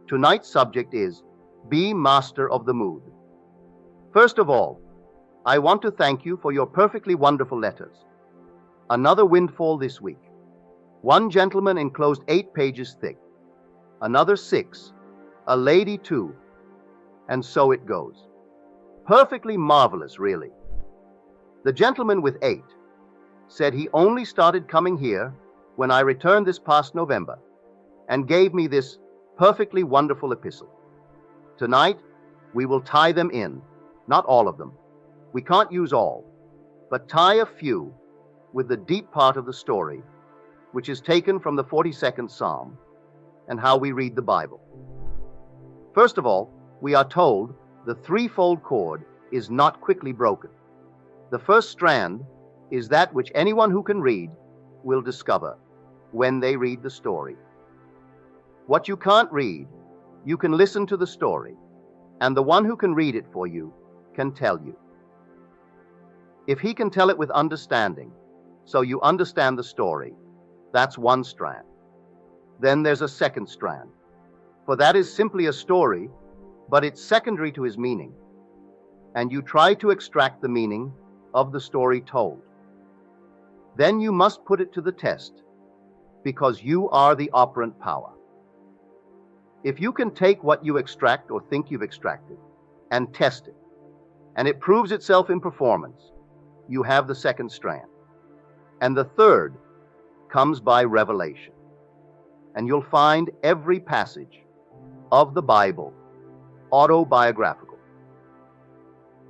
Tonight's subject is Be Master of the Mood. First of all, I want to thank you for your perfectly wonderful letters. Another windfall this week. One gentleman enclosed 8 pages thick, another 6, a lady 2, and so it goes. Perfectly marvelous, really. The gentleman with 8 said he only started coming here when I returned this past November and gave me this perfectly wonderful epistle. Tonight, we will tie them in, not all of them. We can't use all, but tie a few with the deep part of the story, which is taken from the 42nd Psalm and how we read the Bible. First of all, we are told the threefold cord is not quickly broken. The first strand is that which anyone who can read will discover when they read the story. What you can't read, you can listen to the story, and the one who can read it for you can tell you. If he can tell it with understanding, so you understand the story, that's one strand. Then there's a second strand, for that is simply a story, but it's secondary to his meaning, and you try to extract the meaning of the story told. Then you must put it to the test, because you are the operant power. If you can take what you extract or think you've extracted and test it, and it proves itself in performance, you have the second strand. And the third comes by revelation. And you'll find every passage of the Bible autobiographical.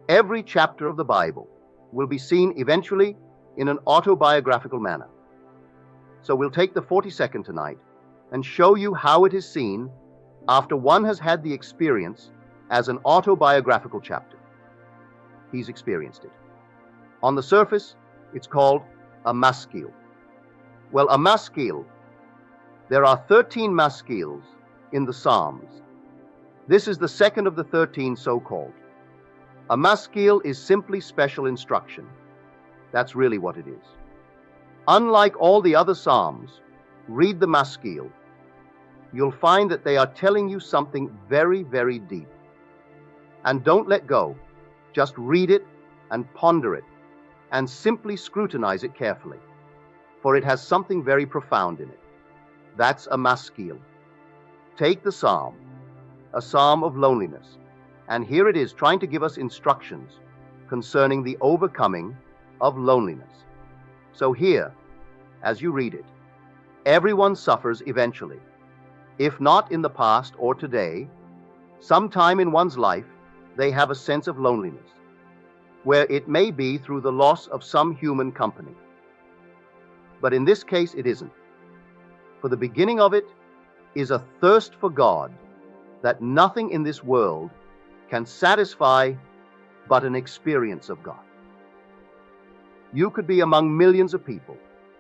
Every chapter of the Bible will be seen eventually in an autobiographical manner. So we'll take the 42nd tonight and show you how it is seen after one has had the experience as an autobiographical chapter. He's experienced it. On the surface, it's called a maskil. Well, a maskil, there are 13 maskils in the Psalms. This is the second of the 13 so-called. A maskil is simply special instruction. That's really what it is. Unlike all the other Psalms, read the maskil. You'll find that they are telling you something very, very deep. And don't let go. Just read it and ponder it and simply scrutinize it carefully, for it has something very profound in it. That's a maskil. Take the psalm, a psalm of loneliness, and here it is trying to give us instructions concerning the overcoming of loneliness. So here, as you read it, everyone suffers eventually. If not in the past or today, sometime in one's life, they have a sense of loneliness, where it may be through the loss of some human company. But in this case, it isn't. For the beginning of it is a thirst for God that nothing in this world can satisfy but an experience of God. You could be among millions of people,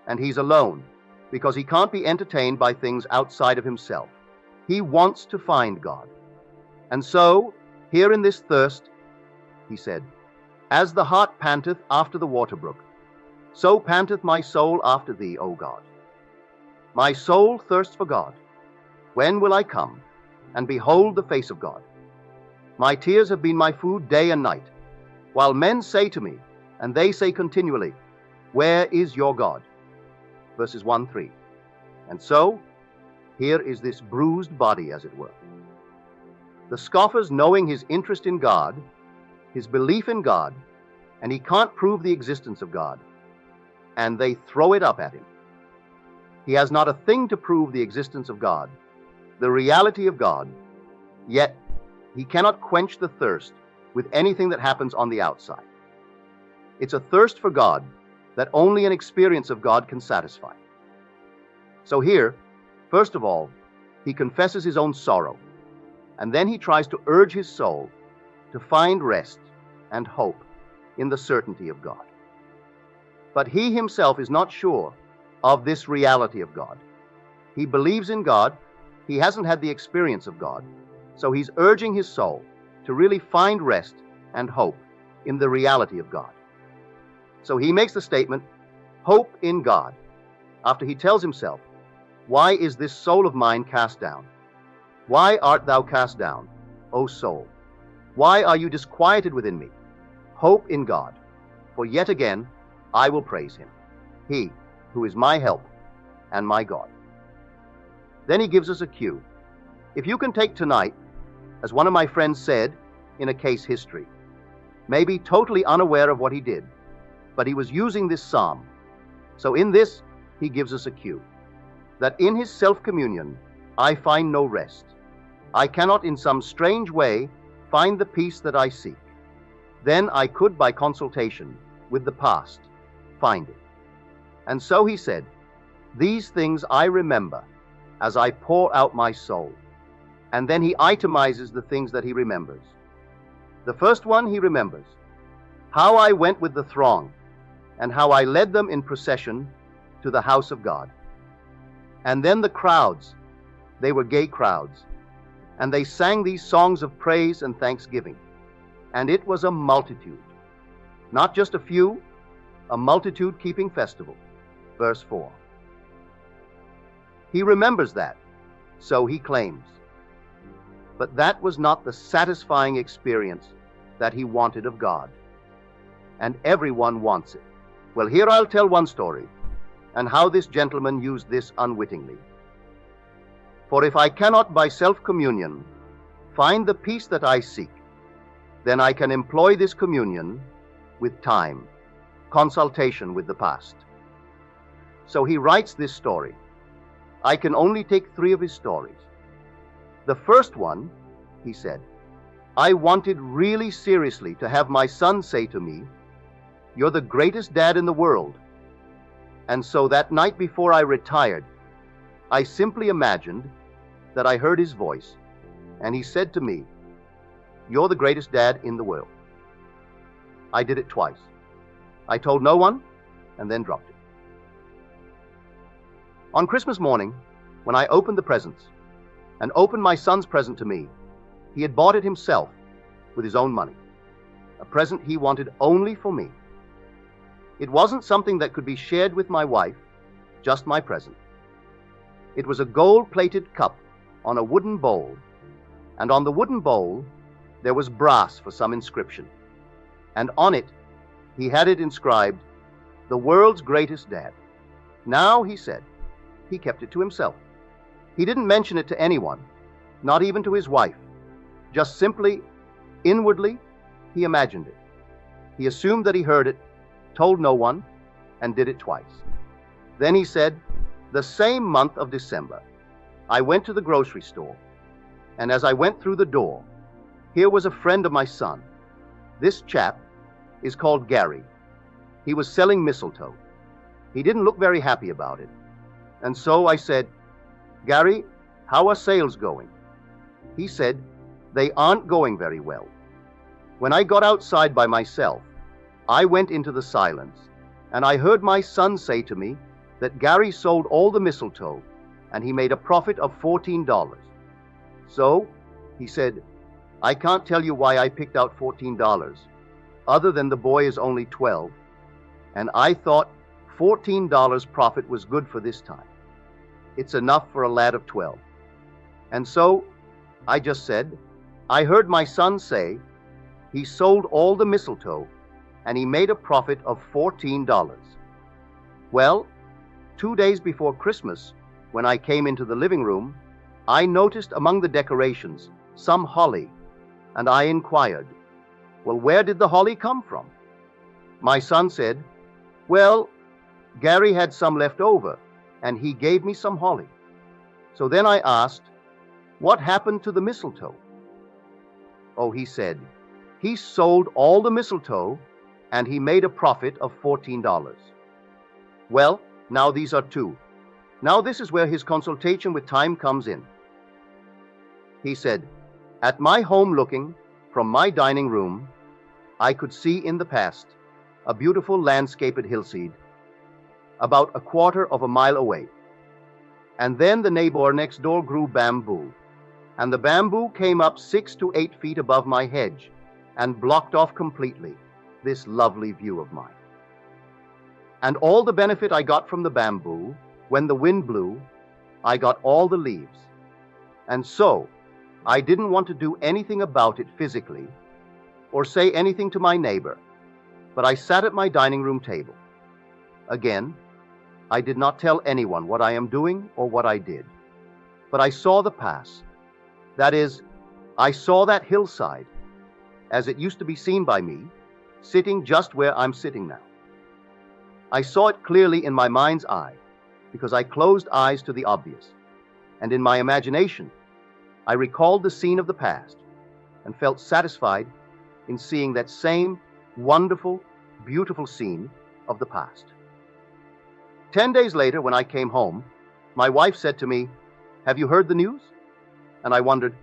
and he's alone, because he can't be entertained by things outside of himself. He wants to find God. And so, here in this thirst, he said, As the hart panteth after the water brook, so panteth my soul after thee, O God. My soul thirsts for God. When will I come and behold the face of God? My tears have been my food day and night, while men say to me, and they say continually, Where is your God? Verses 1-3. And so, here is this bruised body, as it were. The scoffers, knowing his interest in God, his belief in God, and he can't prove the existence of God, and they throw it up at him. He has not a thing to prove the existence of God, the reality of God, yet he cannot quench the thirst with anything that happens on the outside. It's a thirst for God that only an experience of God can satisfy. So here, first of all, he confesses his own sorrow, and then he tries to urge his soul to find rest and hope in the certainty of God. But he himself is not sure of this reality of God. He believes in God. He hasn't had the experience of God. So he's urging his soul to really find rest and hope in the reality of God. So he makes the statement, hope in God, after he tells himself, why is this soul of mine cast down? Why art thou cast down, O soul? Why are you disquieted within me? Hope in God, for yet again I will praise him, he who is my help and my God. Then he gives us a cue. If you can take tonight, as one of my friends said in a case history, maybe totally unaware of what he did, but he was using this psalm. So in this, he gives us a cue, that in his self-communion, I find no rest. I cannot in some strange way find the peace that I seek. Then I could, by consultation with the past, find it. And so he said, these things I remember as I pour out my soul. And then he itemizes the things that he remembers. The first one he remembers, how I went with the throng, and how I led them in procession to the house of God. And then the crowds, they were gay crowds, and they sang these songs of praise and thanksgiving. And it was a multitude, not just a few, a multitude keeping festival. Verse 4. He remembers that, so he claims. But that was not the satisfying experience that he wanted of God. And everyone wants it. Well, here I'll tell one story, and how this gentleman used this unwittingly. For if I cannot by self-communion find the peace that I seek, then I can employ this communion with time, consultation with the past. So he writes this story. I can only take 3 of his stories. The first one, he said, I wanted really seriously to have my son say to me, you're the greatest dad in the world. And so that night before I retired, I simply imagined that I heard his voice, and he said to me, you're the greatest dad in the world. I did it twice. I told no one, and then dropped it. On Christmas morning, when I opened the presents, and opened my son's present to me, he had bought it himself with his own money, a present he wanted only for me. It wasn't something that could be shared with my wife, just my present. It was a gold-plated cup on a wooden bowl, and on the wooden bowl there was brass for some inscription, and on it he had it inscribed, the world's greatest dad. Now, he said, he kept it to himself. He didn't mention it to anyone, not even to his wife. Just simply, inwardly, he imagined it. He assumed that he heard it, told no one, and did it twice. Then he said, the same month of December, I went to the grocery store, and as I went through the door, here was a friend of my son. This chap is called Gary. He was selling mistletoe. He didn't look very happy about it. And so I said, Gary, how are sales going? He said, they aren't going very well. When I got outside by myself, I went into the silence, and I heard my son say to me that Gary sold all the mistletoe, and he made a profit of $14. So, he said, I can't tell you why I picked out $14, other than the boy is only 12, and I thought $14 profit was good for this time. It's enough for a lad of 12. And so, I just said, I heard my son say he sold all the mistletoe, and he made a profit of $14. Well, 2 days before Christmas, when I came into the living room, I noticed among the decorations some holly, and I inquired, well, where did the holly come from? My son said, well, Gary had some left over, and he gave me some holly. So then I asked, what happened to the mistletoe? Oh, he said, he sold all the mistletoe, and he made a profit of $14. Well, now these are 2. Now this is where his consultation with time comes in. He said, at my home looking from my dining room, I could see in the past a beautiful landscaped hillside about a quarter of a mile away. And then the neighbor next door grew bamboo, and the bamboo came up 6 to 8 feet above my hedge and blocked off completely this lovely view of mine. And all the benefit I got from the bamboo, when the wind blew, I got all the leaves. And so, I didn't want to do anything about it physically or say anything to my neighbor, but I sat at my dining room table. Again, I did not tell anyone what I am doing or what I did, but I saw the pass. That is, I saw that hillside, as it used to be seen by me, sitting just where I'm sitting now. I saw it clearly in my mind's eye, because I closed eyes to the obvious, and in my imagination, I recalled the scene of the past and felt satisfied in seeing that same wonderful, beautiful scene of the past. 10 days later, when I came home, my wife said to me, "Have you heard the news?" And I wondered,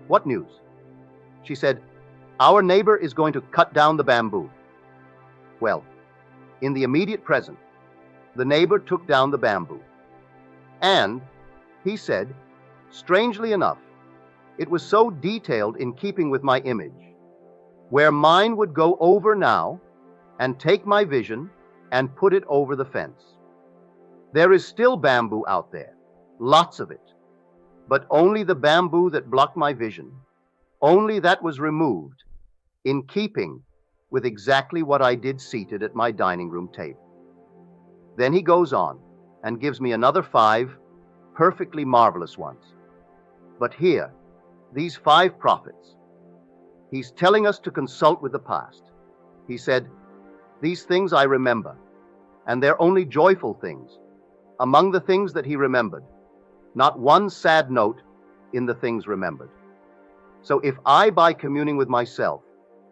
"What news?" She said, "Our neighbor is going to cut down the bamboo." Well, in the immediate present, the neighbor took down the bamboo. And, he said, strangely enough, it was so detailed in keeping with my image, where mine would go over now and take my vision and put it over the fence. There is still bamboo out there, lots of it, but only the bamboo that blocked my vision, only that was removed, in keeping with exactly what I did seated at my dining room table. Then he goes on and gives me another 5 perfectly marvelous ones. But here, these 5 prophets, he's telling us to consult with the past. He said, "These things I remember, and they're only joyful things among the things that he remembered, not one sad note in the things remembered." So if I, by communing with myself,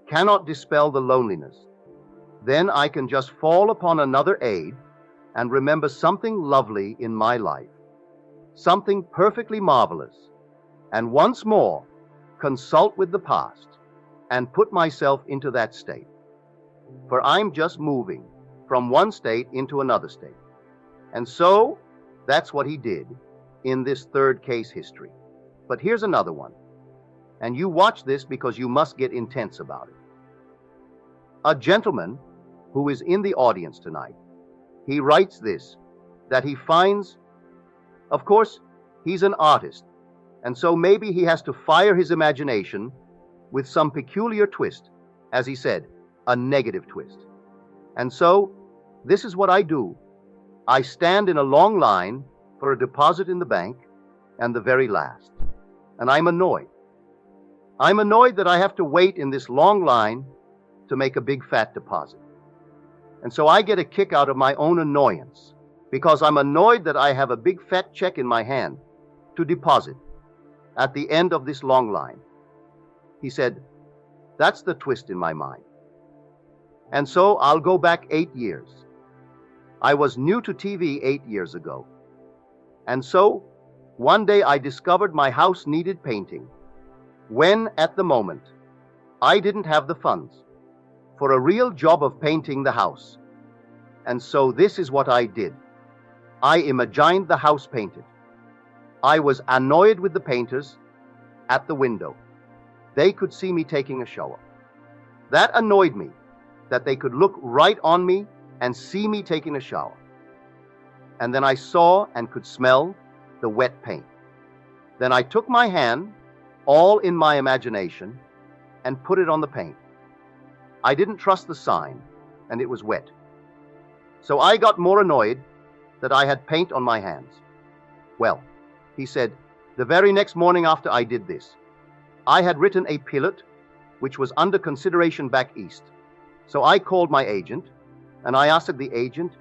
cannot dispel the loneliness, then I can just fall upon another aid and remember something lovely in my life, something perfectly marvelous, and once more consult with the past and put myself into that state. For I'm just moving from one state into another state. And so that's what he did in this third case history. But here's another one. And you watch this because you must get intense about it. A gentleman who is in the audience tonight, he writes this, that he finds, of course, he's an artist, and so maybe he has to fire his imagination with some peculiar twist, as he said, a negative twist. And so, this is what I do. I stand in a long line for a deposit in the bank, and the very last. And I'm annoyed. I'm annoyed that I have to wait in this long line to make a big fat deposit. And so I get a kick out of my own annoyance, because I'm annoyed that I have a big fat check in my hand to deposit at the end of this long line. He said, that's the twist in my mind. And so I'll go back 8 years. I was new to TV 8 years ago. And so one day I discovered my house needed painting, when at the moment I didn't have the funds for a real job of painting the house. And so this is what I did. I imagined the house painted. I was annoyed with the painters at the window. They could see me taking a shower. That annoyed me, that they could look right on me and see me taking a shower. And then I saw and could smell the wet paint. Then I took my hand, all in my imagination, and put it on the paint. I didn't trust the sign, and it was wet. So I got more annoyed that I had paint on my hands. Well, he said, the very next morning after I did this, I had written a pilot which was under consideration back east. So I called my agent, and I asked the agent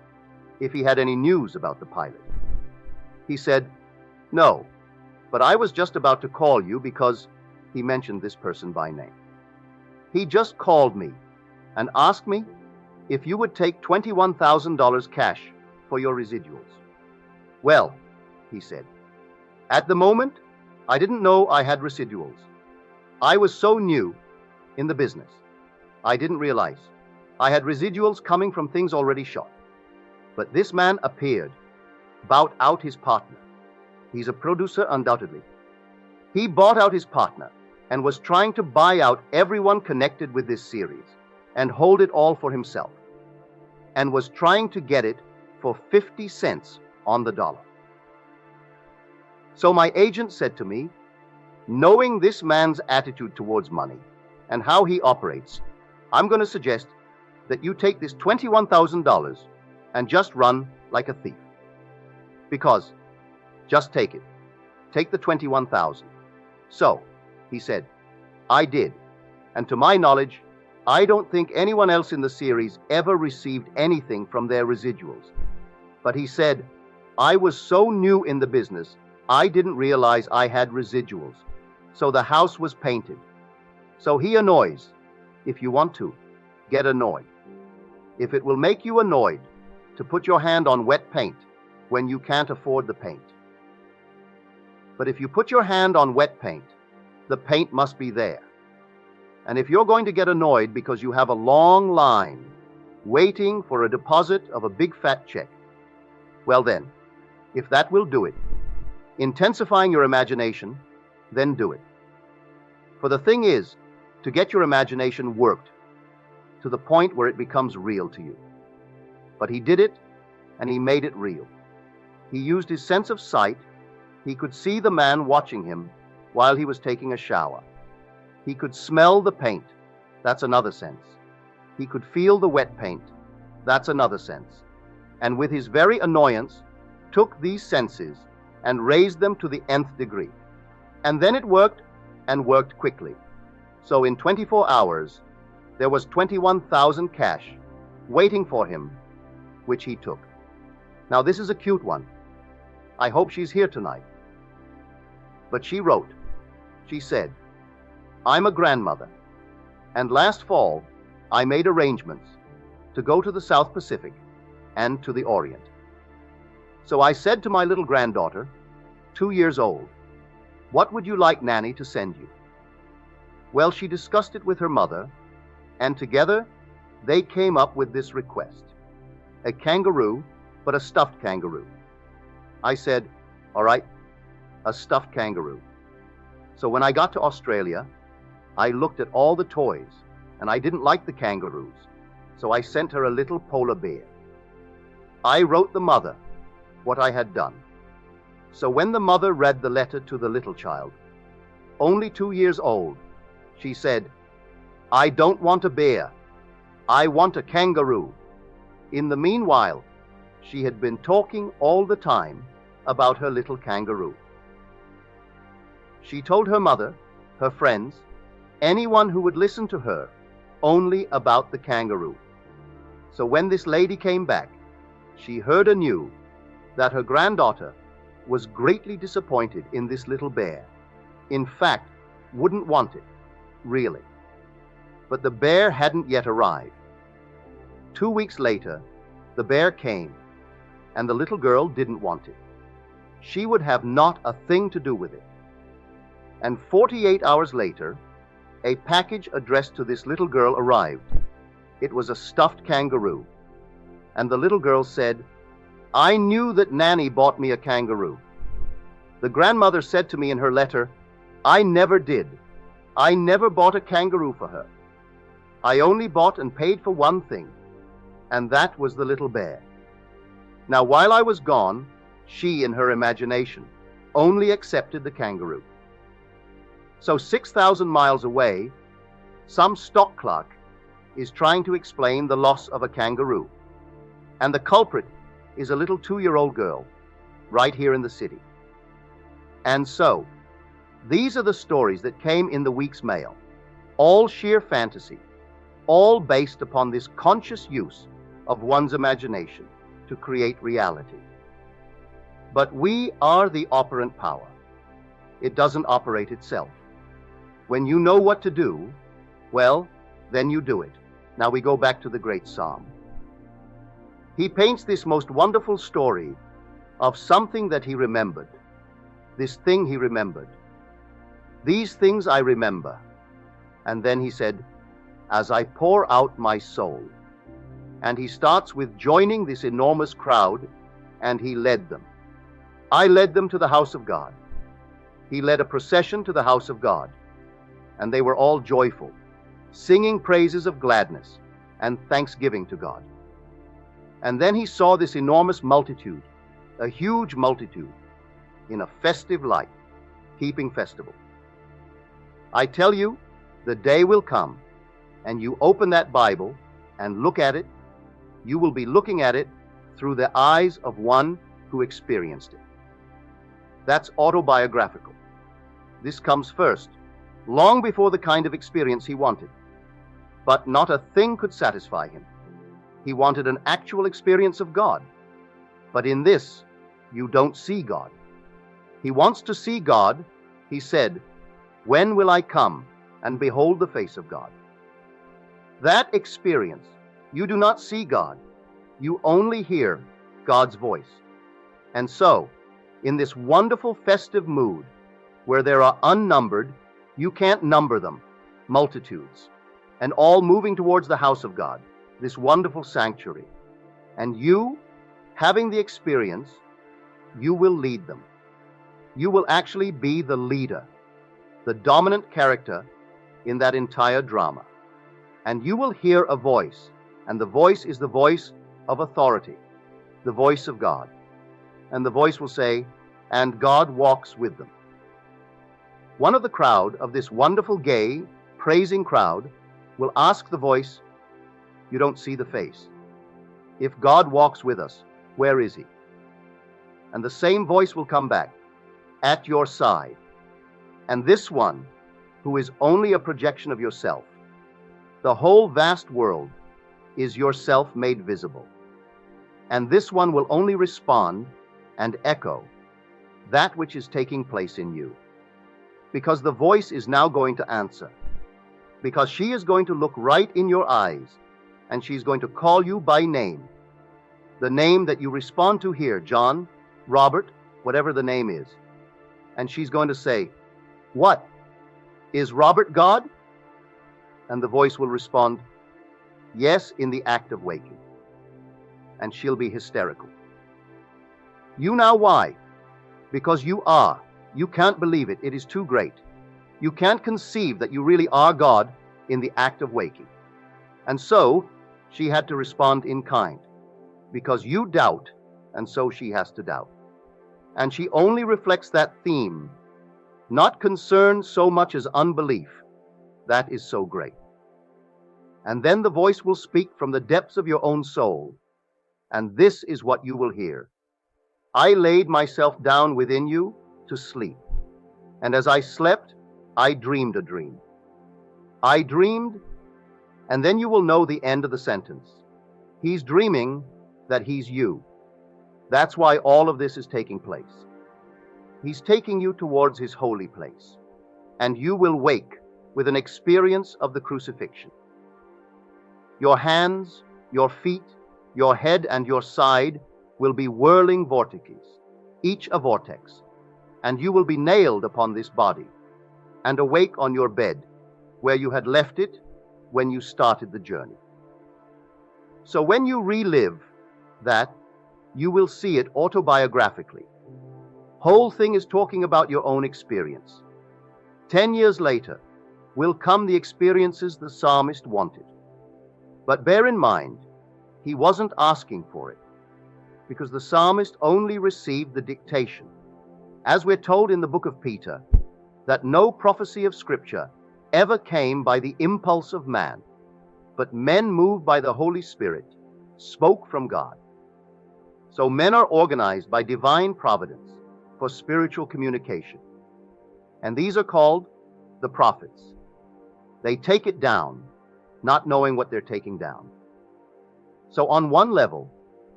if he had any news about the pilot. He said, no, but I was just about to call you because he mentioned this person by name. He just called me and asked me if you would take $21,000 cash for your residuals. Well, he said, at the moment, I didn't know I had residuals. I was so new in the business. I didn't realize I had residuals coming from things already shot. But this man appeared, bought out his partner. He's a producer, undoubtedly. He bought out his partner and was trying to buy out everyone connected with this series and hold it all for himself, and was trying to get it for 50 cents on the dollar. So my agent said to me, Knowing this man's attitude towards money and how he operates, I'm going to suggest that you take this $21,000 and just run like a thief. Because, just take it. Take the $21,000. So, he said, I did. And to my knowledge, I don't think anyone else in the series ever received anything from their residuals. But he said, I was so new in the business, I didn't realize I had residuals. So the house was painted. So he annoys. If you want to, get annoyed. If it will make you annoyed to put your hand on wet paint when you can't afford the paint. But if you put your hand on wet paint, the paint must be there. And if you're going to get annoyed because you have a long line waiting for a deposit of a big fat check, well then, if that will do it, intensifying your imagination, then do it. For the thing is, to get your imagination worked to the point where it becomes real to you. But he did it, and he made it real. He used his sense of sight. He could see the man watching him while he was taking a shower. He could smell the paint. That's another sense. He could feel the wet paint. That's another sense. And with his very annoyance, took these senses and raised them to the nth degree. And then it worked, and worked quickly. So in 24 hours, there was 21,000 cash waiting for him, which he took. Now this is a cute one. I hope she's here tonight. But she wrote, she said, I'm a grandmother, and last fall I made arrangements to go to the South Pacific and to the Orient. So I said to my little granddaughter, 2 years old, what would you like Nanny to send you? Well, she discussed it with her mother, and together they came up with this request. A kangaroo, but a stuffed kangaroo. I said, all right, a stuffed kangaroo. So when I got to Australia, I looked at all the toys, and I didn't like the kangaroos, so I sent her a little polar bear. I wrote the mother what I had done. So when the mother read the letter to the little child, only 2 years old, she said, I don't want a bear. I want a kangaroo. In the meanwhile, she had been talking all the time about her little kangaroo. She told her mother, her friends, anyone who would listen to her, only about the kangaroo. So when this lady came back, she heard anew that her granddaughter was greatly disappointed in this little bear. In fact, wouldn't want it, really. But the bear hadn't yet arrived. 2 weeks later, the bear came, and the little girl didn't want it. She would have not a thing to do with it. And 48 hours later, a package addressed to this little girl arrived. It was a stuffed kangaroo. And the little girl said, I knew that Nanny bought me a kangaroo. The grandmother said to me in her letter, I never did. I never bought a kangaroo for her. I only bought and paid for one thing, and that was the little bear. Now, while I was gone, she, in her imagination, only accepted the kangaroo. So 6,000 miles away, some stock clerk is trying to explain the loss of a kangaroo. And the culprit is a little 2-year-old girl, right here in the city. And so, these are the stories that came in the week's mail, all sheer fantasy, all based upon this conscious use of one's imagination to create reality. But we are the operant power. It doesn't operate itself. When you know what to do, well, then you do it. Now we go back to the great Psalm. He paints this most wonderful story of something that he remembered, this thing he remembered. These things I remember. And then he said, as I pour out my soul. And he starts with joining this enormous crowd, and he led them. I led them to the house of God. He led a procession to the house of God, and they were all joyful, singing praises of gladness and thanksgiving to God. And then he saw this enormous multitude, a huge multitude, in a festive light, keeping festival. I tell you, the day will come, and you open that Bible and look at it, you will be looking at it through the eyes of one who experienced it. That's autobiographical. This comes first, long before the kind of experience he wanted. But not a thing could satisfy him. He wanted an actual experience of God. But in this, you don't see God. He wants to see God. He said, "When will I come and behold the face of God?" That experience, you do not see God. You only hear God's voice. And so, in this wonderful festive mood, where there are unnumbered, you can't number them, multitudes, and all moving towards the house of God, this wonderful sanctuary, and you, having the experience, you will lead them. You will actually be the leader, the dominant character in that entire drama. And you will hear a voice, and the voice is the voice of authority, the voice of God. And the voice will say, "And God walks with them." One of the crowd, of this wonderful, gay, praising crowd, will ask the voice, "You don't see the face. If God walks with us, where is he?" And the same voice will come back, "At your side." And this one, who is only a projection of yourself, the whole vast world is yourself made visible. And this one will only respond and echo that which is taking place in you. Because the voice is now going to answer. Because she is going to look right in your eyes, and she's going to call you by name. The name that you respond to here, John, Robert, whatever the name is. And she's going to say, "What? Is Robert God?" And the voice will respond, "Yes," in the act of waking. And she'll be hysterical. You know why? Because you are. You can't believe it. It is too great. You can't conceive that you really are God in the act of waking. And so she had to respond in kind, because you doubt, and so she has to doubt. And she only reflects that theme, not concern so much as unbelief. That is so great. And then the voice will speak from the depths of your own soul, and this is what you will hear. "I laid myself down within you to sleep, and as I slept, I dreamed a dream." I dreamed, and then you will know the end of the sentence. He's dreaming that he's you. That's why all of this is taking place. He's taking you towards his holy place, and you will wake with an experience of the crucifixion. Your hands, your feet, your head, and your side will be whirling vortices, each a vortex, and you will be nailed upon this body and awake on your bed where you had left it when you started the journey. So when you relive that, you will see it autobiographically. Whole thing is talking about your own experience. 10 years later will come the experiences the psalmist wanted. But bear in mind, he wasn't asking for it, because the psalmist only received the dictation. As we're told in the book of Peter, that no prophecy of Scripture ever came by the impulse of man, but men moved by the Holy Spirit spoke from God. So men are organized by divine providence for spiritual communication. And these are called the prophets. They take it down, not knowing what they're taking down. So on one level,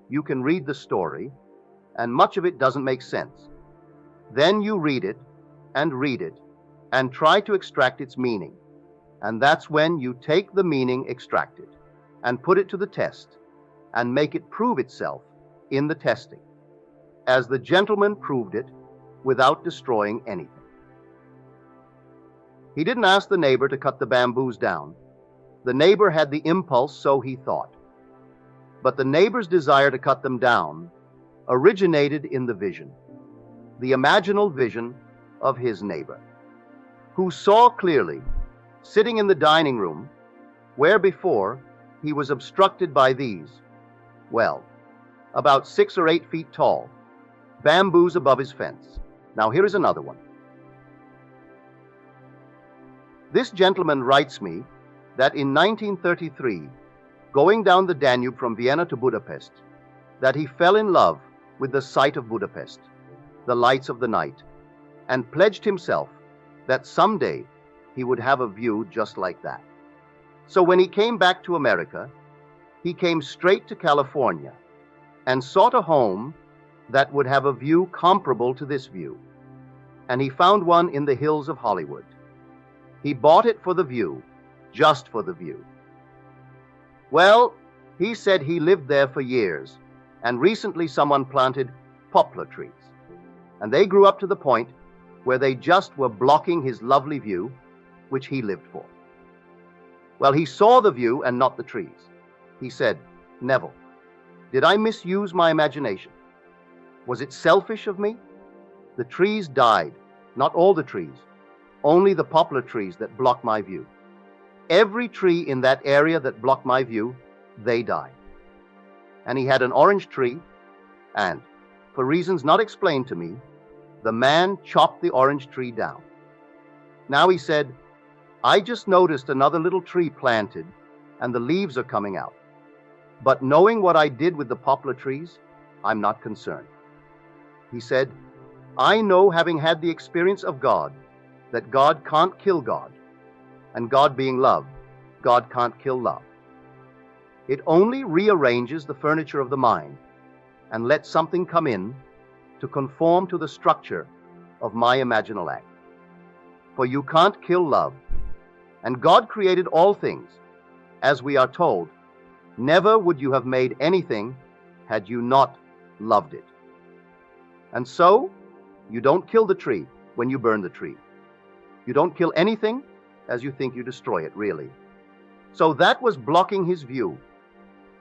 you can read the story, and much of it doesn't make sense. Then you read it, and try to extract its meaning. And that's when you take the meaning extracted and put it to the test and make it prove itself in the testing, as the gentleman proved it without destroying anything. He didn't ask the neighbor to cut the bamboos down. The neighbor had the impulse, so he thought. But the neighbor's desire to cut them down originated in the vision, the imaginal vision of his neighbor, who saw clearly, sitting in the dining room, where before he was obstructed by these, well, about 6 or 8 feet tall, bamboos above his fence. Now here is another one. This gentleman writes me that in 1933, going down the Danube from Vienna to Budapest, that he fell in love with the sight of Budapest, the lights of the night, and pledged himself that someday he would have a view just like that. So when he came back to America, he came straight to California and sought a home that would have a view comparable to this view. And he found one in the hills of Hollywood. He bought it for the view, just for the view. Well, he said he lived there for years, and recently someone planted poplar trees. And they grew up to the point where they just were blocking his lovely view, which he lived for. Well, he saw the view and not the trees. He said, "Neville, did I misuse my imagination? Was it selfish of me? The trees died, not all the trees, only the poplar trees that block my view. Every tree in that area that blocked my view, they died." And he had an orange tree, and, for reasons not explained to me, the man chopped the orange tree down. Now he said, "I just noticed another little tree planted, and the leaves are coming out. But knowing what I did with the poplar trees, I'm not concerned." He said, "I know, having had the experience of God, that God can't kill God, and God being love, God can't kill love. It only rearranges the furniture of the mind and lets something come in to conform to the structure of my imaginal act. For you can't kill love, and God created all things. As we are told, never would you have made anything had you not loved it. And so, you don't kill the tree when you burn the tree. You don't kill anything as you think you destroy it, really." So that was blocking his view.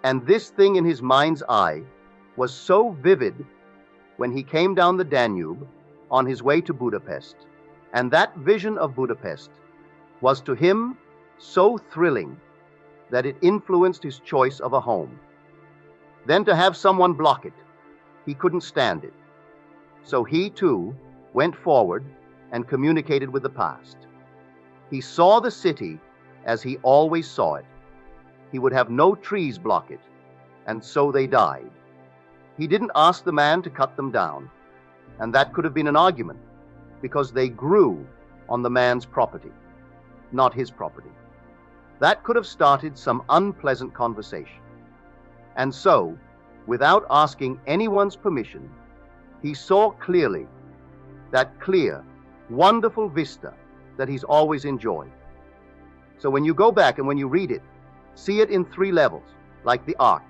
And this thing in his mind's eye was so vivid when he came down the Danube on his way to Budapest. And that vision of Budapest was to him so thrilling that it influenced his choice of a home. Then to have someone block it, he couldn't stand it. So he too went forward and communicated with the past. He saw the city as he always saw it. He would have no trees block it, and so they died. He didn't ask the man to cut them down, and that could have been an argument, because they grew on the man's property, not his property. That could have started some unpleasant conversation. And so, without asking anyone's permission, he saw clearly that clear, wonderful vista that he's always enjoyed. So when you go back and when you read it, see it in 3 levels, like the ark.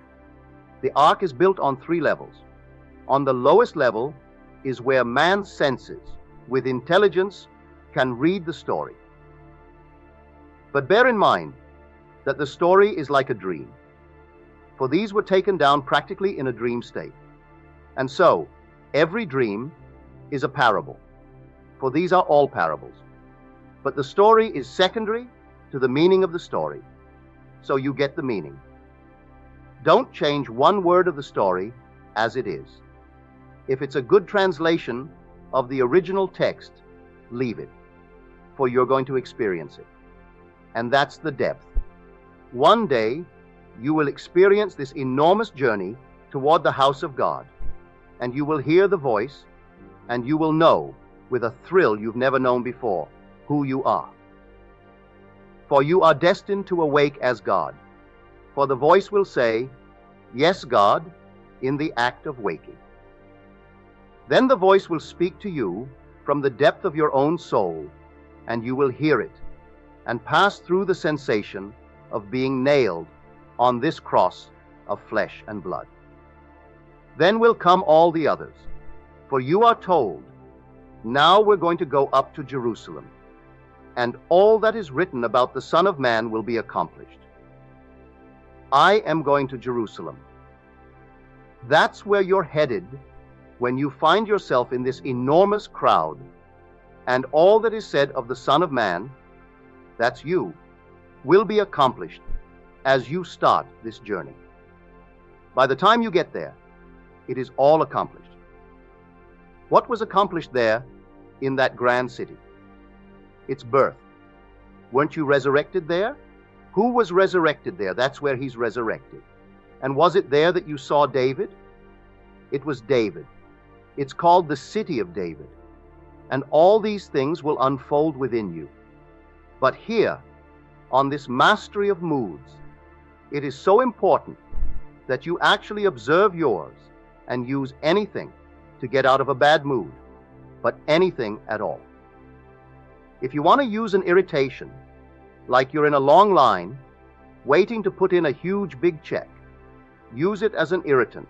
The ark is built on 3 levels. On the lowest level is where man's senses, with intelligence, can read the story. But bear in mind that the story is like a dream, for these were taken down practically in a dream state. And so, every dream is a parable, for these are all parables. But the story is secondary to the meaning of the story, so you get the meaning. Don't change one word of the story as it is. If it's a good translation of the original text, leave it, for you're going to experience it. And that's the depth. One day, you will experience this enormous journey toward the house of God, and you will hear the voice, and you will know, with a thrill you've never known before, who you are. For you are destined to awake as God, for the voice will say, "Yes, God," in the act of waking. Then the voice will speak to you from the depth of your own soul, and you will hear it, and pass through the sensation of being nailed on this cross of flesh and blood. Then will come all the others, for you are told, "Now we're going to go up to Jerusalem, and all that is written about the Son of Man will be accomplished." I am going to Jerusalem. That's where you're headed when you find yourself in this enormous crowd, and all that is said of the Son of Man, that's you, will be accomplished as you start this journey. By the time you get there, it is all accomplished. What was accomplished there in that grand city? Its birth, Weren't you resurrected there? Who was resurrected there? That's where he's resurrected. And was it there that you saw David? It was David. It's called the city of David. And all these things will unfold within you. But here, on this mastery of moods, it is so important that you actually observe yours and use anything to get out of a bad mood, but anything at all. If you want to use an irritation, like you're in a long line, waiting to put in a huge big check, use it as an irritant.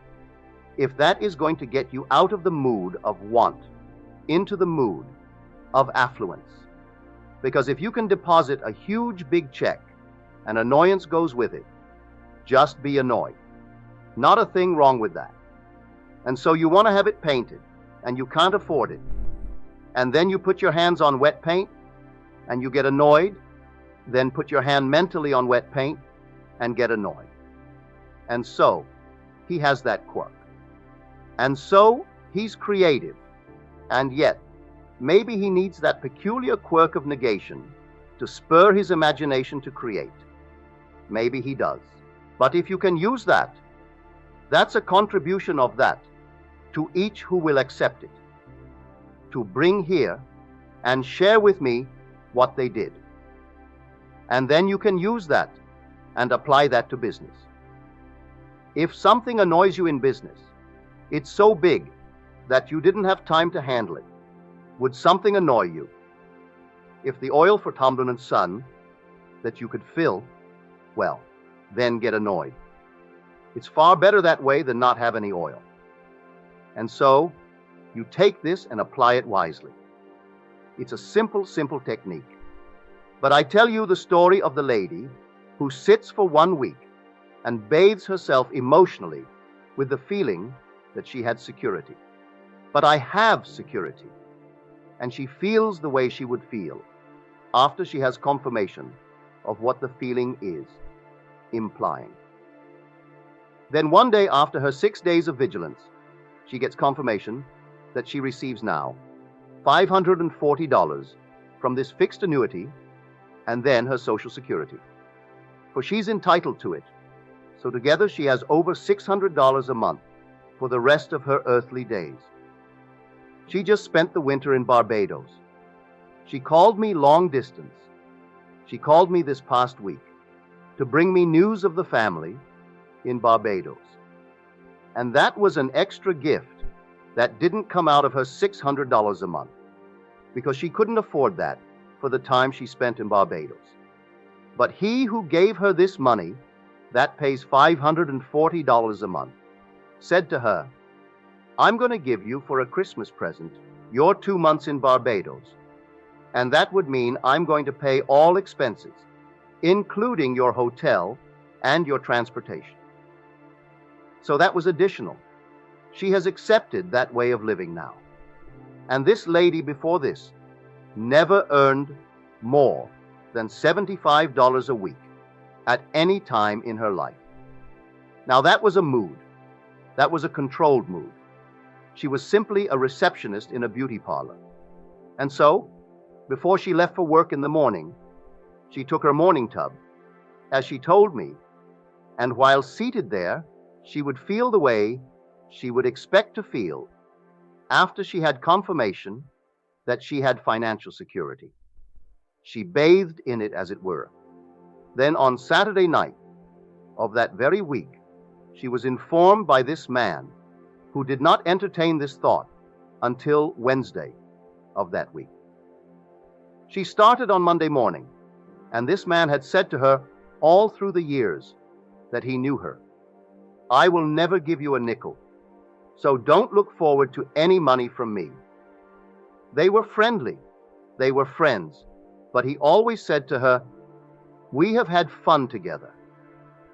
If that is going to get you out of the mood of want, into the mood of affluence. Because if you can deposit a huge big check, and annoyance goes with it, just be annoyed. Not a thing wrong with that. And so you want to have it painted, and you can't afford it. And then you put your hands on wet paint, and you get annoyed, then put your hand mentally on wet paint, and get annoyed. And so, he has that quirk. And so, he's creative. And yet, maybe he needs that peculiar quirk of negation to spur his imagination to create. Maybe he does. But if you can use that, that's a contribution of that to each who will accept it, to bring here and share with me what they did. And then you can use that and apply that to business. If something annoys you in business, it's so big that you didn't have time to handle it. Would something annoy you? If the oil for Tomlin & Son that you could fill, well, then get annoyed. It's far better that way than not have any oil. And so, you take this and apply it wisely. It's a simple, simple technique. But I tell you the story of the lady who sits for 1 week and bathes herself emotionally with the feeling that she had security. But I have security. And she feels the way she would feel after she has confirmation of what the feeling is implying. Then one day after her 6 days of vigilance, she gets confirmation that she receives now $540 from this fixed annuity and then her Social Security. For she's entitled to it. So together she has over $600 a month for the rest of her earthly days. She just spent the winter in Barbados. She called me long distance. She called me this past week to bring me news of the family in Barbados. And that was an extra gift that didn't come out of her $600 a month, because she couldn't afford that for the time she spent in Barbados. But he who gave her this money, that pays $540 a month, said to her, I'm going to give you for a Christmas present your 2 months in Barbados. And that would mean I'm going to pay all expenses, including your hotel and your transportation. So that was additional. She has accepted that way of living now. And this lady before this never earned more than $75 a week at any time in her life. Now that was a mood. That was a controlled mood. She was simply a receptionist in a beauty parlor. And so, before she left for work in the morning, she took her morning tub, as she told me, and while seated there, she would feel the way she would expect to feel after she had confirmation that she had financial security. She bathed in it, as it were. Then on Saturday night of that very week, she was informed by this man, who did not entertain this thought until Wednesday of that week. She started on Monday morning, and this man had said to her all through the years that he knew her, I will never give you a nickel, so don't look forward to any money from me. They were friendly, they were friends, but he always said to her, we have had fun together.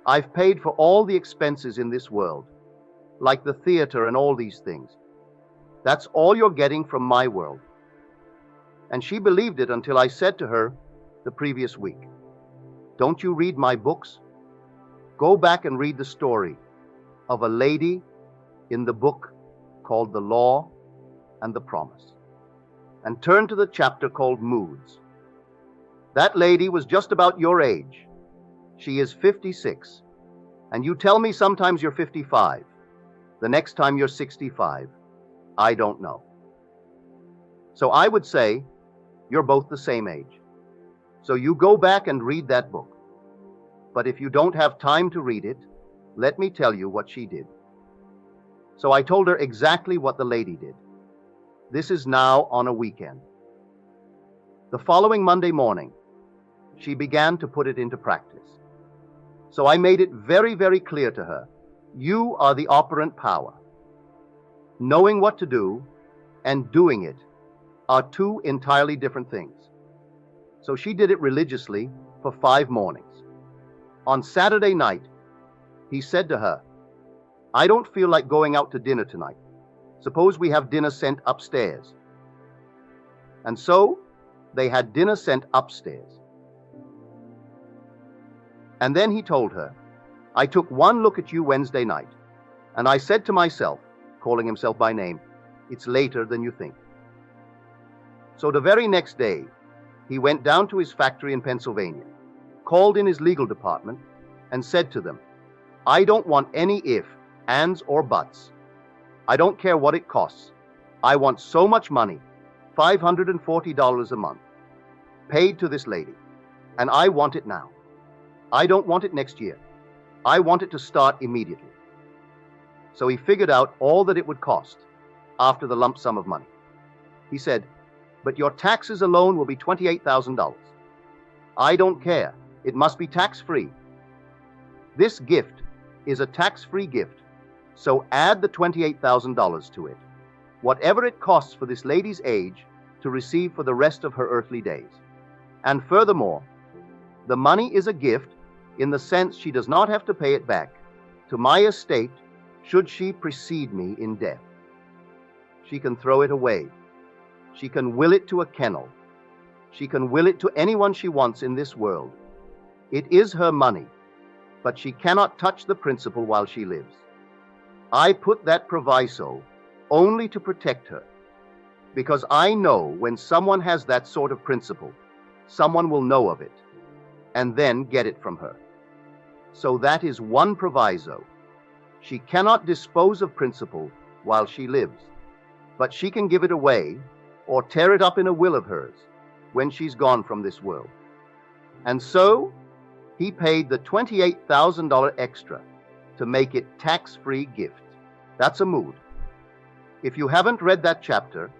I've paid for all the expenses in this world, like the theater and all these things. That's all you're getting from my world. And she believed it until I said to her the previous week, don't you read my books? Go back and read the story of a lady in the book called The Law and the Promise, and turn to the chapter called Moods. That lady was just about your age. She is 56. And you tell me sometimes you're 55. The next time you're 65. I don't know. So I would say you're both the same age. So you go back and read that book. But if you don't have time to read it, let me tell you what she did. So I told her exactly what the lady did. This is now on a weekend. The following Monday morning, she began to put it into practice. So I made it very, very clear to her, you are the operant power. Knowing what to do and doing it are two entirely different things. So she did it religiously for 5 mornings. On Saturday night, he said to her, I don't feel like going out to dinner tonight. Suppose we have dinner sent upstairs. And so they had dinner sent upstairs. And then he told her, I took one look at you Wednesday night, and I said to myself, calling himself by name, it's later than you think. So the very next day, he went down to his factory in Pennsylvania, called in his legal department, and said to them, I don't want any if, ands, or buts. I don't care what it costs. I want so much money, $540 a month, paid to this lady, and I want it now. I don't want it next year. I want it to start immediately. So he figured out all that it would cost after the lump sum of money. He said, but your taxes alone will be $28,000. I don't care. It must be tax-free. This gift is a tax-free gift, so add the $28,000 to it, whatever it costs for this lady's age to receive for the rest of her earthly days. And furthermore, the money is a gift in the sense she does not have to pay it back to my estate should she precede me in death. She can throw it away. She can will it to a kennel. She can will it to anyone she wants in this world. It is her money, but she cannot touch the principal while she lives. I put that proviso only to protect her, because I know when someone has that sort of principle, someone will know of it and then get it from her. So that is one proviso. She cannot dispose of principal while she lives, but she can give it away or tear it up in a will of hers when she's gone from this world. And so he paid the $28,000 extra to make it tax-free gift. That's a mood. If you haven't read that chapter,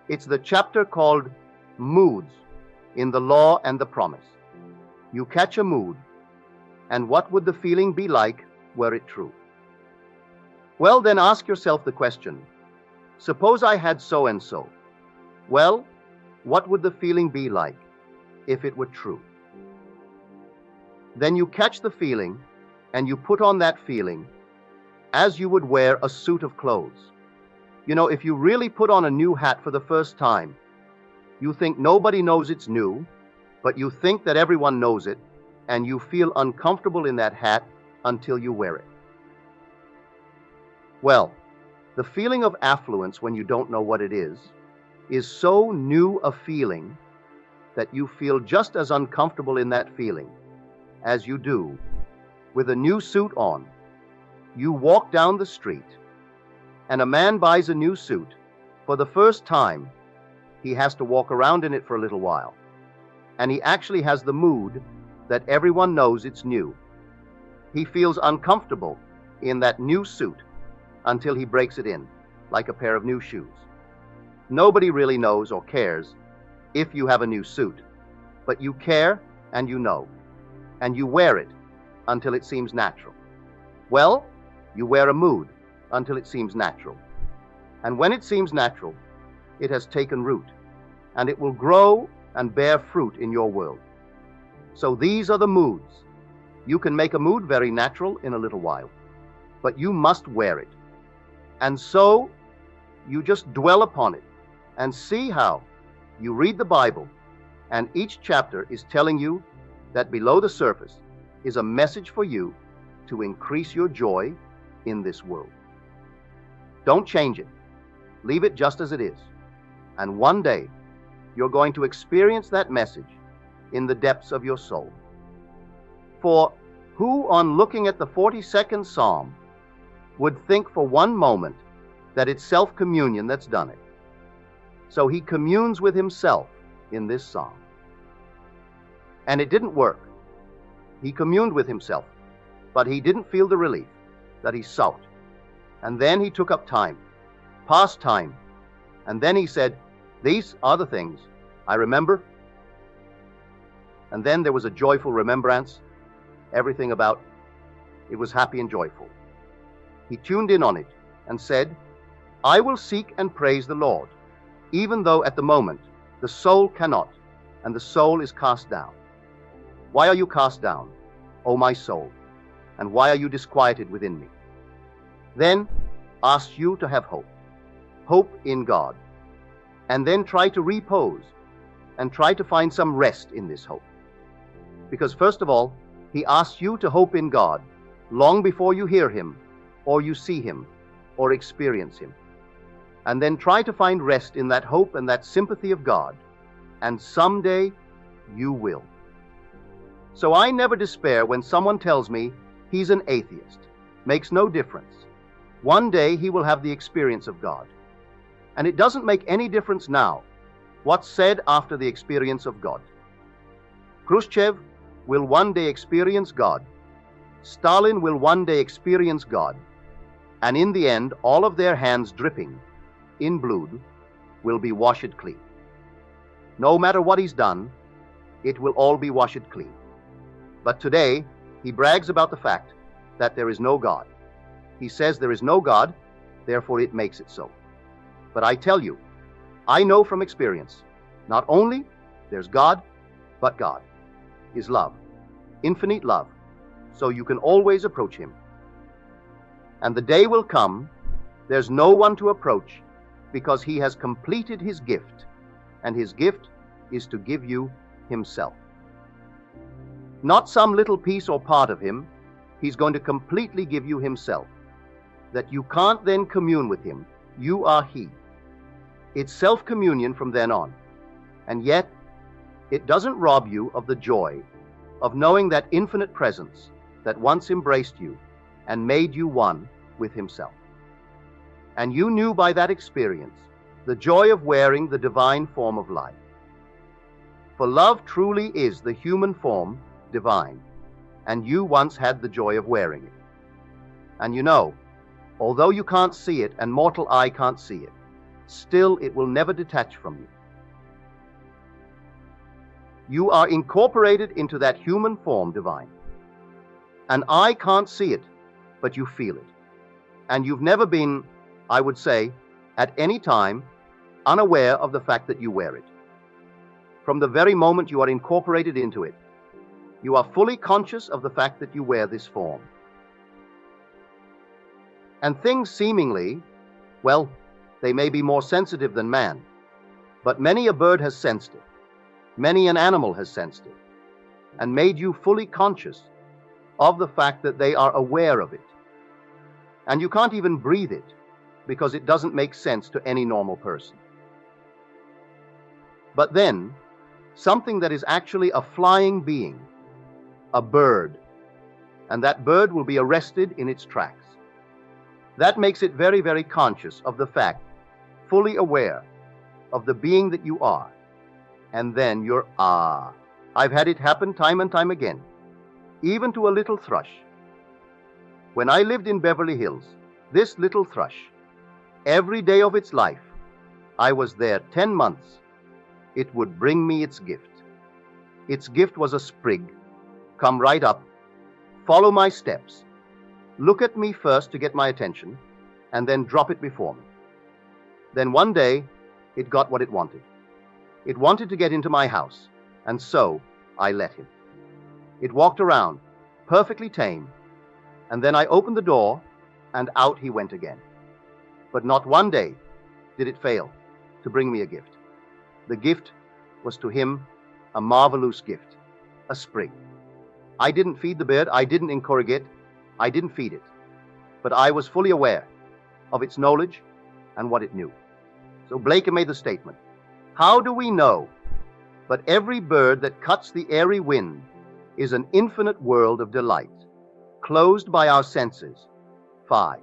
it's the chapter called Moods in the Law and the Promise. You catch a mood, and what would the feeling be like were it true? Well, then ask yourself the question, suppose I had so-and-so. Well, what would the feeling be like if it were true? Then you catch the feeling, and you put on that feeling as you would wear a suit of clothes. You know, if you really put on a new hat for the first time, you think nobody knows it's new, but you think that everyone knows it, and you feel uncomfortable in that hat until you wear it. Well, the feeling of affluence when you don't know what it is so new a feeling that you feel just as uncomfortable in that feeling as you do with a new suit on. You walk down the street, and a man buys a new suit. For the first time, he has to walk around in it for a little while. And he actually has the mood that everyone knows it's new. He feels uncomfortable in that new suit until he breaks it in, like a pair of new shoes. Nobody really knows or cares if you have a new suit, but you care and you know, and you wear it until it seems natural. Well, you wear a mood until it seems natural. And when it seems natural, it has taken root, and it will grow and bear fruit in your world. So these are the moods. You can make a mood very natural in a little while, but you must wear it. And so you just dwell upon it and see how you read the Bible, and each chapter is telling you that below the surface is a message for you to increase your joy in this world. Don't change it. Leave it just as it is. And one day, you're going to experience that message in the depths of your soul. For who, on looking at the 42nd Psalm, would think for one moment that it's self-communion that's done it? So he communes with himself in this psalm. And it didn't work. He communed with himself, but he didn't feel the relief that he sought. And then he took up time, past time, and then he said, "These are the things I remember." And then there was a joyful remembrance. Everything about it was happy and joyful. He tuned in on it and said, "I will seek and praise the Lord, even though at the moment the soul cannot, and the soul is cast down. Why are you cast down, O my soul, and why are you disquieted within me?" Then asks you to have hope, hope in God, and then try to repose and try to find some rest in this hope. Because first of all, he asks you to hope in God long before you hear him, or you see him, or experience him. And then try to find rest in that hope and that sympathy of God, and someday you will. So I never despair when someone tells me he's an atheist. Makes no difference. One day he will have the experience of God. And it doesn't make any difference now what's said after the experience of God. Khrushchev will one day experience God. Stalin will one day experience God. And in the end, all of their hands dripping in blood will be washed clean. No matter what he's done, it will all be washed clean. But today, he brags about the fact that there is no God. He says there is no God, therefore it makes it so. But I tell you, I know from experience, not only there's God, but God is love, infinite love, so you can always approach him. And the day will come, there's no one to approach because he has completed his gift, and his gift is to give you himself. Not some little piece or part of him, he's going to completely give you himself, that you can't then commune with him. You are he. It's self-communion from then on, and yet it doesn't rob you of the joy of knowing that infinite presence that once embraced you and made you one with himself. And you knew by that experience the joy of wearing the divine form of life. For love truly is the human form divine, and you once had the joy of wearing it. And you know, although you can't see it and mortal eye can't see it, still it will never detach from you. You are incorporated into that human form divine. An eye can't see it, but you feel it. And you've never been, I would say, at any time, unaware of the fact that you wear it. From the very moment you are incorporated into it, you are fully conscious of the fact that you wear this form. And things seemingly, well, they may be more sensitive than man, but many a bird has sensed it, many an animal has sensed it, and made you fully conscious of the fact that they are aware of it. And you can't even breathe it, because it doesn't make sense to any normal person. But then, something that is actually a flying being, a bird, and that bird will be arrested in its tracks. That makes it very, very conscious of the fact, fully aware of the being that you are. And then you're, I've had it happen time and time again, even to a little thrush. When I lived in Beverly Hills, this little thrush, every day of its life, I was there 10 months, it would bring me its gift. Its gift was a sprig, come right up, follow my steps, look at me first to get my attention, and then drop it before me. Then one day, it got what it wanted. It wanted to get into my house, and so I let him. It walked around, perfectly tame, and then I opened the door, and out he went again. But not one day did it fail to bring me a gift. The gift was to him a marvelous gift, a sprig. I didn't feed the bird, I didn't encourage it, I didn't feed it, but I was fully aware of its knowledge and what it knew. So Blake made the statement, how do we know but every bird that cuts the airy wind is an infinite world of delight, closed by our senses. 5.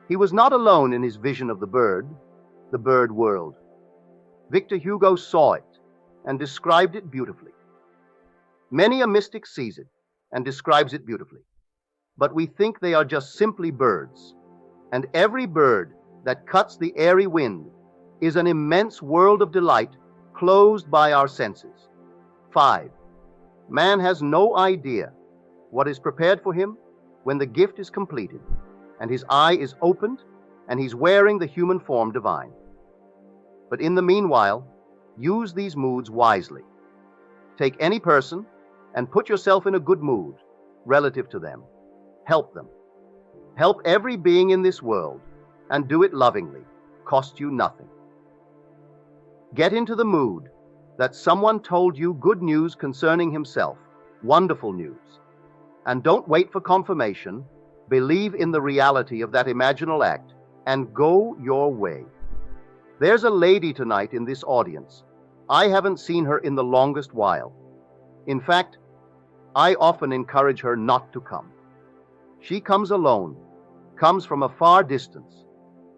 He was not alone in his vision of the bird world. Victor Hugo saw it and described it beautifully. Many a mystic sees it and describes it beautifully, but we think they are just simply birds, and every bird that cuts the airy wind is an immense world of delight closed by our senses. 5. Man has no idea what is prepared for him when the gift is completed and his eye is opened and he's wearing the human form divine. But in the meanwhile, use these moods wisely. Take any person and put yourself in a good mood relative to them. Help them. Help every being in this world, and do it lovingly. Cost you nothing. Get into the mood that someone told you good news concerning himself, wonderful news. And don't wait for confirmation. Believe in the reality of that imaginal act and go your way. There's a lady tonight in this audience. I haven't seen her in the longest while. In fact, I often encourage her not to come. She comes alone, comes from a far distance,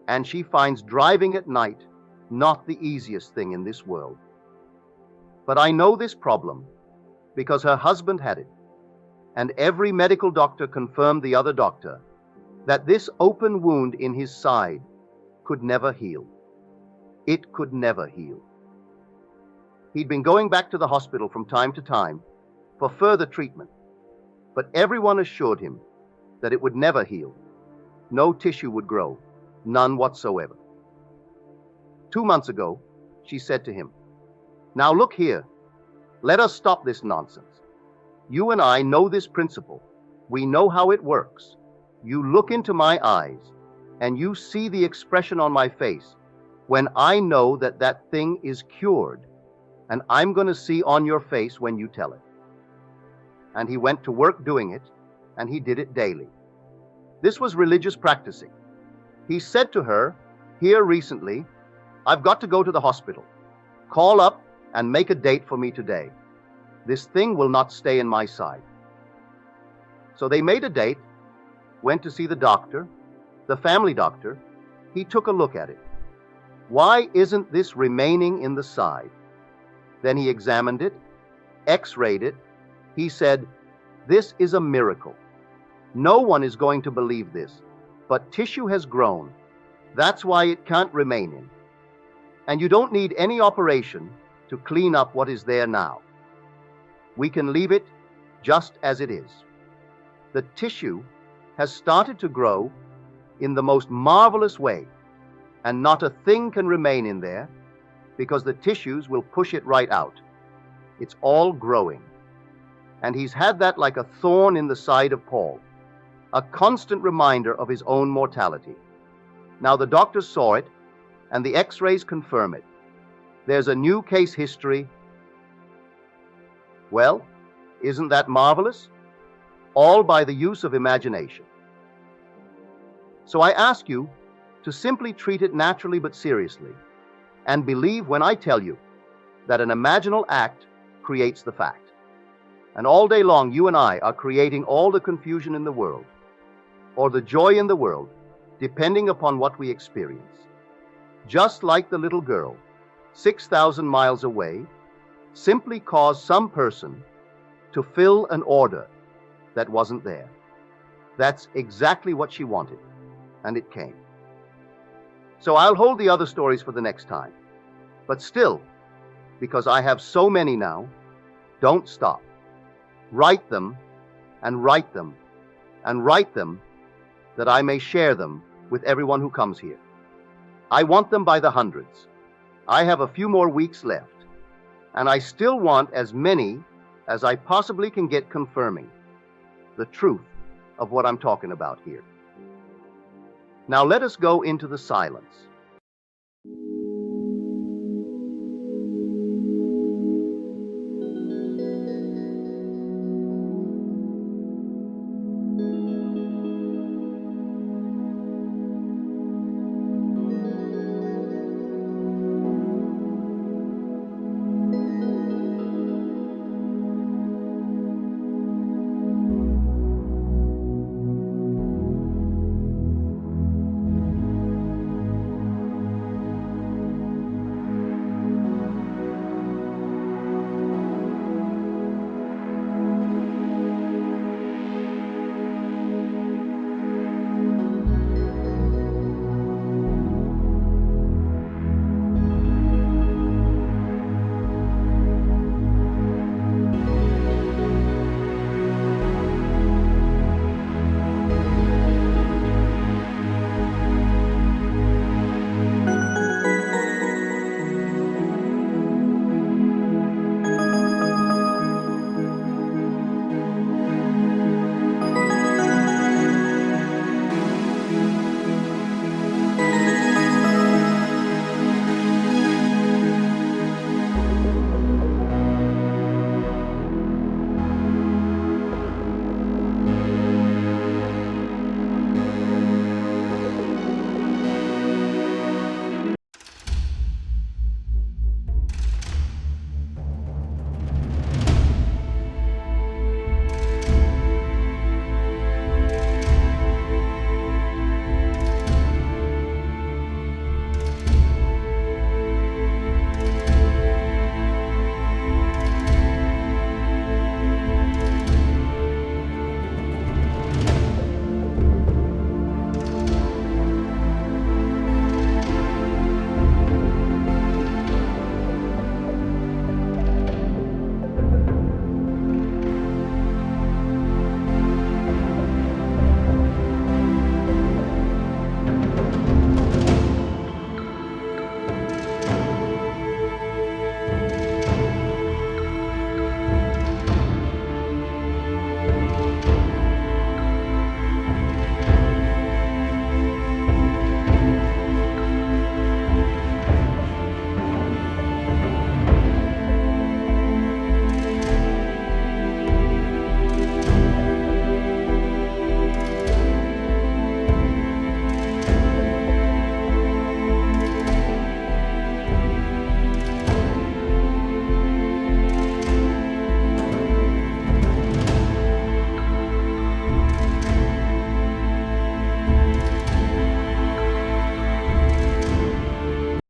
and she finds driving at night not the easiest thing in this world. But I know this problem because her husband had it, and every medical doctor confirmed the other doctor that this open wound in his side could never heal. It could never heal. He'd been going back to the hospital from time to time for further treatment, but everyone assured him that it would never heal. No tissue would grow, none whatsoever. 2 months ago, she said to him, "Now look here, let us stop this nonsense. You and I know this principle. We know how it works. You look into my eyes, and you see the expression on my face when I know that that thing is cured, and I'm going to see on your face when you tell it." And he went to work doing it, and he did it daily. This was religious practicing. He said to her here recently, "I've got to go to the hospital. Call up and make a date for me today. This thing will not stay in my side." So they made a date, went to see the doctor, the family doctor. He took a look at it. Why isn't this remaining in the side? Then he examined it, x-rayed it. He said, "This is a miracle. No one is going to believe this, but tissue has grown. That's why it can't remain in. And you don't need any operation to clean up what is there now. We can leave it just as it is." The tissue has started to grow in the most marvelous way, and not a thing can remain in there because the tissues will push it right out. It's all growing. And he's had that like a thorn in the side of Paul, a constant reminder of his own mortality. Now the doctors saw it, and the x-rays confirm it. There's a new case history. Well, isn't that marvelous? All by the use of imagination. So I ask you to simply treat it naturally but seriously, and believe when I tell you that an imaginal act creates the fact. And all day long, you and I are creating all the confusion in the world, or the joy in the world, depending upon what we experience. Just like the little girl, 6,000 miles away, simply caused some person to fill an order that wasn't there. That's exactly what she wanted, and it came. So I'll hold the other stories for the next time. But still, because I have so many now, don't stop. Write them, and write them, and write them, that I may share them with everyone who comes here. I want them by the hundreds. I have a few more weeks left, and I still want as many as I possibly can get confirming the truth of what I'm talking about here. Now let us go into the silence.